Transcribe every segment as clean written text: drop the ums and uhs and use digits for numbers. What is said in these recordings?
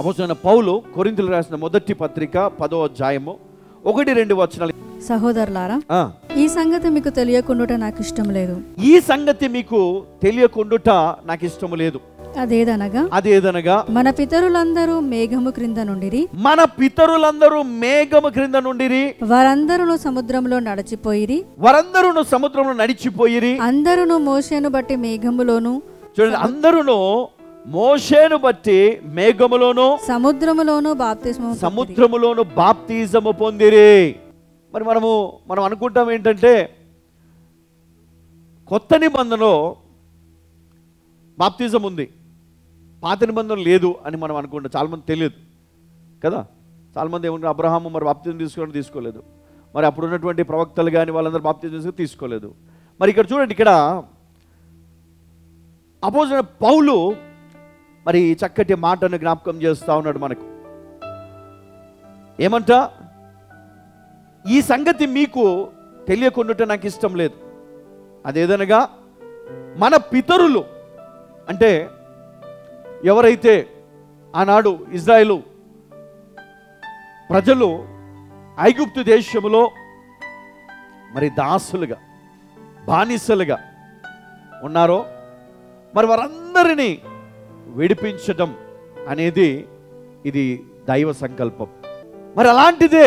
అపోస్తలుడైన పౌలు కొరింథీయులకు రాసిన మొదటి పత్రిక 10వ అధ్యాయము 1-2 వచనాలు. సహోదరులారా, ఈ సంగతి మీకు తెలియకుండుట నాకు ఇష్టం లేదు. ఈ సంగతి మీకు తెలియకుండుట నాకు ఇష్టం లేదు. అదేదనగా మన పితరులందరూ మేఘము క్రింద నుండిరి, వారందరూ సముద్రంలో నడిచిపోయిరి. అందరూ మోషేను బట్టి మేఘములోను, చూడండి, అందరూ మోషేను బట్టి మేఘములోను సముద్రములోను బాప్తిజము పొందిరి. మరి మనం అనుకుంటాం ఏంటంటే కొత్త నిబంధనలో బాప్తిజం ఉంది, పాత నిబంధన లేదు అని మనం అనుకుంటాం. చాలామంది తెలియదు కదా. చాలామంది ఏమంటారు, అబ్రహాము మరి బాప్తిజం తీసుకోలేదు, మరి అప్పుడు ఉన్నటువంటి ప్రవక్తలు కానీ వాళ్ళందరూ బాప్తిజం తీసుకోలేదు. మరి ఇక్కడ చూడండి, ఇక్కడ అపోస్తలుడైన పౌలు మరి చక్కటి మాటను జ్ఞాపకం చేస్తూ ఉన్నాడు మనకు. ఏమంట, ఈ సంగతి మీకు తెలియకుండా నాకు ఇష్టం లేదు. అదేదనగా మన పితరులు, అంటే ఎవరైతే ఆనాడు ఇజ్రాయేలు ప్రజలు ఐగుప్తు దేశములో మరి దాసులుగా బానిసలుగా ఉన్నారో, మరి వారందరినీ విడిపించడం అనేది ఇది దైవ సంకల్పం. మరి అలాంటిదే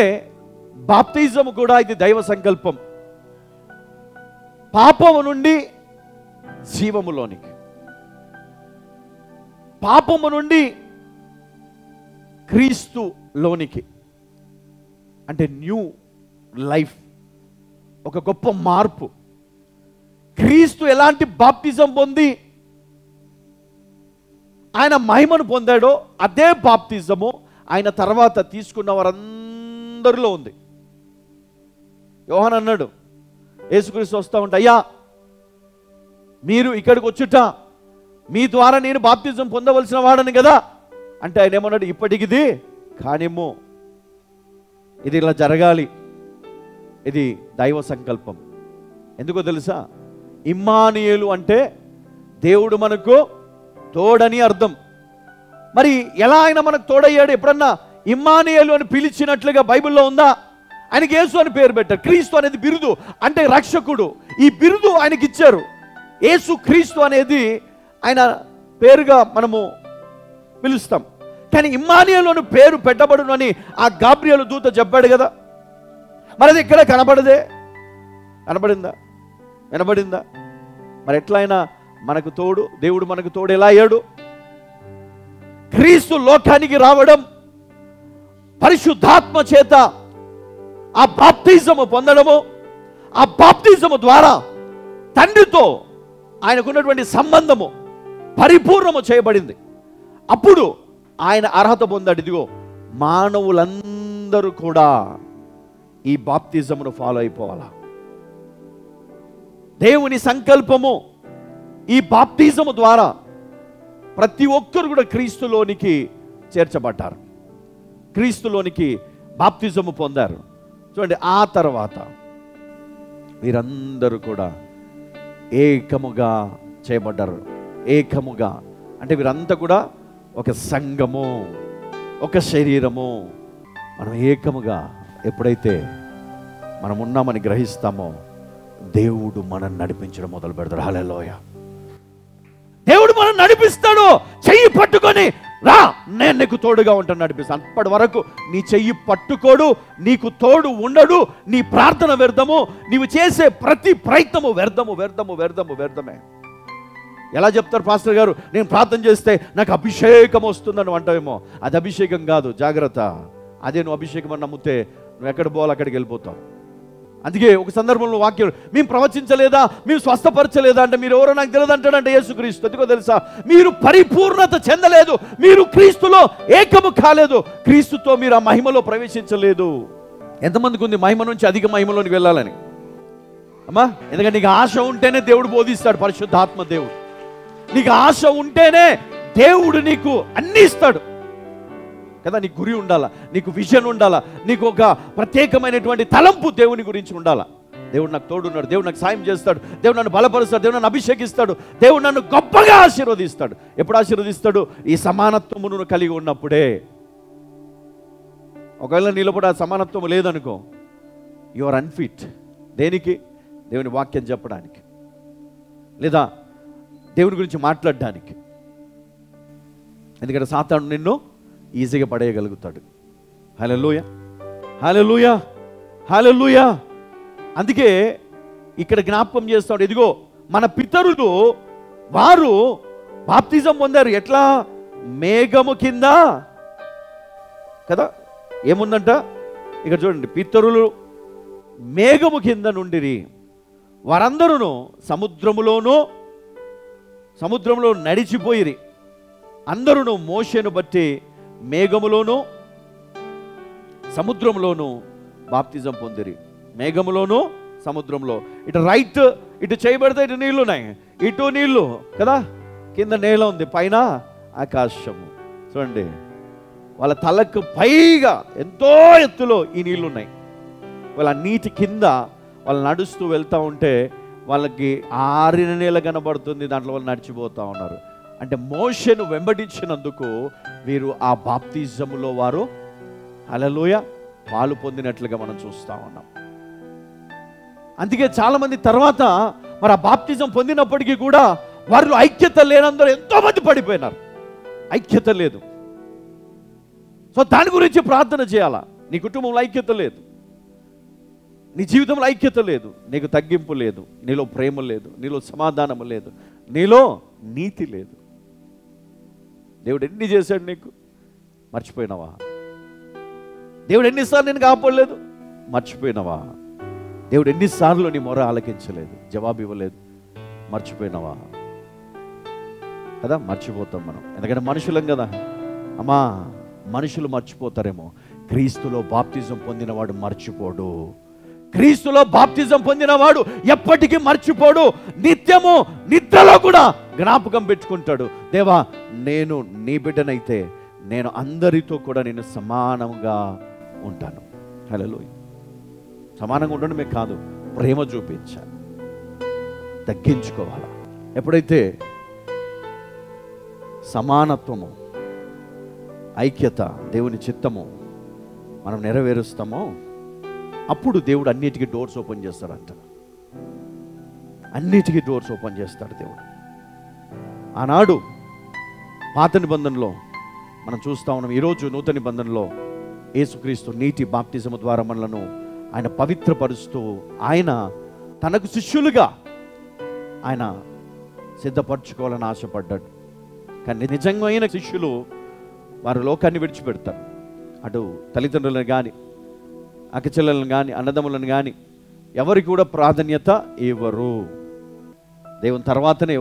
బాప్తిజం కూడా ఇది దైవ సంకల్పం. పాపము నుండి జీవములోనికి, పాపము నుండి క్రీస్తులోనికి, అంటే న్యూ లైఫ్, ఒక గొప్ప మార్పు. క్రీస్తు ఎలాంటి బాప్తిజం పొంది ఆయన మహిమను పొందాడో అదే బాప్తిజము ఆయన తర్వాత తీసుకున్న వారందరిలో ఉంది. యోహాను అన్నాడు, యేసుక్రీస్తు వస్తూ ఉంటే, అయ్యా మీరు ఇక్కడికి వచ్చుట, మీ ద్వారా నేను బాప్తిజం పొందవలసిన వాడని కదా అంటే, ఆయన ఏమన్నాడు, ఇప్పటికిది కానేమో, ఇది ఇలా జరగాలి, ఇది దైవ సంకల్పం. ఎందుకో తెలుసా, ఇమ్మానుయేలు అంటే దేవుడు మనకు తోడని అర్థం. మరి ఎలా ఆయన మనకు తోడయ్యాడు? ఎప్పుడన్నా ఇమ్మానుయేలు అని పిలిచినట్లుగా బైబిల్లో ఉందా? ఆయనకి యేసు అని పేరు పెట్టారు. క్రీస్తు అనేది బిరుదు, అంటే రక్షకుడు. ఈ బిరుదు ఆయనకి ఇచ్చారు. యేసు క్రీస్తు అనేది ఆయన పేరుగా మనము పిలుస్తాం. కానీ ఇమ్మానుయేలు అని పేరు పెట్టబడును అని ఆ గాబ్రియేలు దూత చెప్పాడు కదా. మరి అది ఇక్కడ వినబడిందా? మరి ఎట్లయినా మనకు తోడు, దేవుడు మనకు తోడు ఎలా అయ్యాడు? క్రీస్తు లోకానికి రావడం, పరిశుద్ధాత్మ చేత ఆ బాప్తిజము పొందడము, ఆ బాప్తిజము ద్వారా తండ్రితో ఆయనకున్నటువంటి సంబంధము పరిపూర్ణము చేయబడింది. అప్పుడు ఆయన అర్హత పొందాడు. ఇదిగో, మానవులందరూ కూడా ఈ బాప్తిజమును ఫాలో అయిపోవాలా. దేవుని సంకల్పము ఈ బాప్తిజము ద్వారా ప్రతి ఒక్కరు కూడా క్రీస్తులోనికి చేర్చబడ్డారు, క్రీస్తులోనికి బాప్తిజము పొందారు. చూడండి, ఆ తర్వాత వీరందరూ కూడా ఏకముగా చేయబడ్డారు. ఏకముగా అంటే వీరంతా కూడా ఒక సంఘము, ఒక శరీరము. మనం ఏకముగా ఎప్పుడైతే మనం ఉన్నామని గ్రహిస్తామో, దేవుడు మనం నడిపించడం మొదలు పెడతాడు. హల్లెలూయా. దేవుడు మనం నడిపిస్తాడు. చెయ్యి పట్టుకొని రా, నేను నీకు తోడుగా ఉంటాను, నడిపిస్తాను. అప్పటి వరకు నీ చెయ్యి పట్టుకోడు, నీకు తోడు ఉండడు. నీ ప్రార్థన వ్యర్థము, నీవు చేసే ప్రతి ప్రయత్నము వ్యర్థమే. ఎలా చెప్తారు పాస్టర్ గారు, నేను ప్రార్థన చేస్తే నాకు అభిషేకం వస్తుందని అంటావేమో. అది అభిషేకం కాదు, జాగ్రత్త. అదే నువ్వు అభిషేకం అని నమ్మితే నువ్వు ఎక్కడ పోవాలి అక్కడికి వెళ్ళిపోతావు. అందుకే ఒక సందర్భంలో వాక్యం, మేము ప్రవచించలేదా, మేము స్వస్థపరచలేదా అంటే, మీరు ఎవరో నాకు తెలియదు అంటాడంటే యేసుక్రీస్తు. ఎందుకో తెలుసా, మీరు పరిపూర్ణత చెందలేదు, మీరు క్రీస్తులో ఏకము కాలేదు, క్రీస్తుతో మీరు ఆ మహిమలో ప్రవేశించలేదు. ఎంతమందికి ఉంది మహిమ నుంచి అధిక మహిమలోనికి వెళ్ళాలని? అమ్మా, ఎందుకంటే నీకు ఆశ ఉంటేనే దేవుడు బోధిస్తాడు. పరిశుద్ధాత్మ దేవుడు, నీకు ఆశ ఉంటేనే దేవుడు నీకు అన్ని ఇస్తాడు కదా. నీకు గురి ఉండాలా, నీకు విజన్ ఉండాలా, నీకు ఒక ప్రత్యేకమైనటువంటి తలంపు దేవుని గురించి ఉండాలా. దేవుడు నాకు తోడున్నాడు, దేవుడు నాకు సాయం చేస్తాడు, దేవుడు నన్ను బలపరుస్తాడు, దేవుడు నన్ను అభిషేకిస్తాడు, దేవుడు నన్ను గొప్పగా ఆశీర్వదిస్తాడు. ఎప్పుడు ఆశీర్వదిస్తాడు? ఈ సమానత్వమును కలిగి ఉన్నప్పుడే. ఒకవేళ నీలో కూడా ఆ సమానత్వం లేదనుకో, యు ఆర్ అన్ఫిట్. దేనికి? దేవుని వాక్యం చెప్పడానికి, లేదా దేవుని గురించి మాట్లాడడానికి. ఎందుకంటే సాతాను నిన్ను ఈజీగా పడేయగలుగుతాడు. హల్లెలూయా, హల్లెలూయా, హల్లెలూయా. అందుకే ఇక్కడ జ్ఞాపకం చేస్తాడు, ఇదిగో మన పితరులు వారు బాప్తిజం పొందారు. ఎట్లా? మేఘము కింద కదా. ఏముందంట ఇక్కడ చూడండి, పితరులు మేఘము కింద నుండిరి, వారందరూ సముద్రములో నడిచిపోయిరి. అందరూ మోషేను బట్టి మేఘములోను సముద్రంలోను బాప్తిజం పొందిరి. మేఘములోను సముద్రంలో. ఇటు రైట్, ఇటు చేయబడితే ఇటు నీళ్లు ఉన్నాయి, ఇటు నీళ్లు కదా, కింద నేల ఉంది, పైన ఆకాశము. చూడండి, వాళ్ళ తలకు పైగా ఎంతో ఎత్తులో ఈ నీళ్లు ఉన్నాయి. వాళ్ళ నీటి కింద వాళ్ళు నడుస్తూ వెళ్తూ ఉంటే వాళ్ళకి ఆరిన నేల కనబడుతుంది, దాంట్లో వాళ్ళు నడిచిపోతూ ఉన్నారు. అంటే మోషేను వెంబడించినందుకు వీరు ఆ బాప్తిజములో వారు హల్లెలూయా పాలు పొందినట్లుగా మనం చూస్తూ ఉన్నాం. అందుకే చాలామంది తర్వాత మరి ఆ బాప్తిజం పొందినప్పటికీ కూడా వారిలో ఐక్యత లేనందరూ ఎంతోమంది పడిపోయినారు. ఐక్యత లేదు. సో దాని గురించి ప్రార్థన చేయాలా. నీ కుటుంబంలో ఐక్యత లేదు, నీ జీవితంలో ఐక్యత లేదు, నీకు తగ్గింపు లేదు, నీలో ప్రేమ లేదు, నీలో సమాధానం లేదు, నీలో నీతి లేదు. దేవుడు ఎన్ని చేశాడు నీకు? మర్చిపోయినావా? దేవుడు ఎన్నిసార్లు నేను కాపాడలేదు? మర్చిపోయినావా? దేవుడు ఎన్నిసార్లు నీ మొర ఆలకించలేదు, జవాబు ఇవ్వలేదు? మర్చిపోయినావా? కదా, మర్చిపోతాం మనం, ఎందుకంటే మనుషులం కదా. అమ్మా, మనుషులు మర్చిపోతారేమో, క్రీస్తులో బాప్తిజం పొందినవాడు మర్చిపోడు. క్రీస్తులో బాప్తిజం పొందినవాడు ఎప్పటికీ మర్చిపోడు. నిత్యము నిద్రలో కూడా జ్ఞాపకం పెట్టుకుంటాడు. దేవా, నేను నీ బిడ్డనైతే నేను అందరితో కూడా నేను సమానంగా ఉంటాను. హల్లెలూయా. సమానంగా ఉండడమే కాదు, ప్రేమ చూపించాలి, తగ్గించుకోవాలి. ఎప్పుడైతే సమానత్వము, ఐక్యత, దేవుని చిత్తము మనం నెరవేరుస్తామో అప్పుడు దేవుడు అన్నిటికీ డోర్స్ ఓపెన్ చేస్తాడంట. అన్నిటికీ డోర్స్ ఓపెన్ చేస్తాడు దేవుడు. ఆనాడు పాత నిబంధనలో మనం చూస్తూ ఉన్నాం. ఈరోజు నూతన నిబంధనలో యేసుక్రీస్తు నీటి బాప్తిజము ద్వారా మనలను ఆయన పవిత్రపరుస్తూ ఆయన తనకు శిష్యులుగా ఆయన సిద్ధపరచుకోవాలని ఆశపడ్డాడు. కానీ నిజమైన శిష్యులు వారు లోకాన్ని విడిచిపెడతారు. అటు తల్లిదండ్రులను కానీ, అక్కచెల్లెలను కానీ, అన్నదమ్ములను కానీ ఎవరికి కూడా ప్రాధాన్యత ఇవ్వరు. దేవుని తర్వాతనే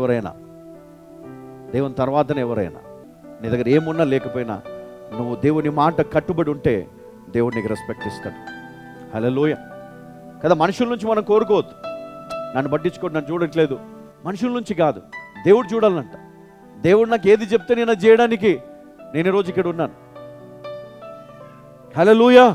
ఎవరైనా నీ దగ్గర ఏమున్నా లేకపోయినా నువ్వు దేవుని మాట కట్టుబడి ఉంటే దేవుడు నీకు రెస్పెక్ట్ ఇస్తాడు. హల్లెలూయా కదా. మనుషుల నుంచి మనం కోరుకోవద్దు, నన్ను పట్టించుకోండి, నన్ను చూడట్లేదు. మనుషుల నుంచి కాదు, దేవుడు చూడాలంట. దేవుడు నాకు ఏది చెప్తే నేను చేయడానికి నేను ఈరోజు ఇక్కడ ఉన్నాను. హల్లెలూయా.